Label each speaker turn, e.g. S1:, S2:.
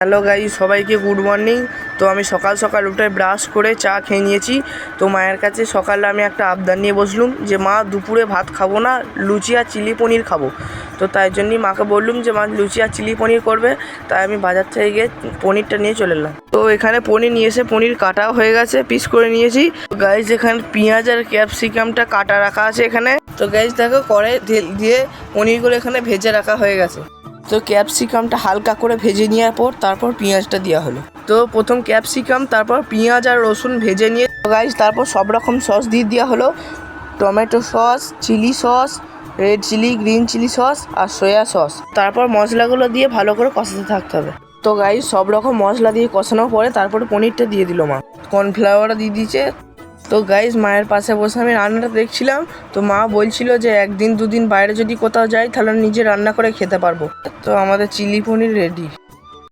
S1: Hello guys, সবাইকে good morning. তো আমি সকাল সকাল উঠে ব্রাশ করে চা খেয়ে নিয়েছি। তো মায়ের কাছে সকালে আমি একটা আবদার নিয়ে বসলুম যে মা, দুপুরে ভাত খাবো না, লুচি আর চিলি পনির খাবো। তো তাই জন্যই মাকে বললুম যে মা লুচি আর চিলি পনির করবে। তাই আমি বাজার থেকে গিয়ে পনিরটা নিয়ে চলে এলাম। তো এখানে পনির নিয়ে এসে পনির কাটাও হয়ে গেছে, পিস করে নিয়েছি। গাইস, এখানে পেঁয়াজ আর ক্যাপসিকামটা কাটা রাখা আছে এখানে। তো গাইস দেখো, কড়াই তেল দিয়ে পনিরগুলো এখানে ভেজে রাখা হয়ে গেছে। তো ক্যাপসিকামটা হালকা করে ভেজে নেওয়ার পর তারপর পেঁয়াজটা দেওয়া হলো। তো প্রথম ক্যাপসিকাম, তারপর পেঁয়াজ আর রসুন ভেজে নিয়ে গাইস তারপর সব রকম সস দিয়ে দেওয়া হলো। Tomato sauce, chilli sauce, red chilli, green chilli sauce আর সয়া সস। তারপর মশলাগুলো দিয়ে ভালো করে কষাতে থাকতে হবে। তো গাইস সব রকম মশলা দিয়ে কষানোর পরে তারপরে পনিরটা দিয়ে দিল মা। কর্নফ্লাওয়ারও দিয়ে দিয়েছে। তো গাইস মায়ের পাশে বসে আমি রান্নাটা দেখছিলাম। তো মা বলছিল যে একদিন দুদিন বাইরে যদি কোথাও যাই তাহলে নিজে রান্না করে খেতে পারবো। তো আমাদের চিলি পনির রেডি।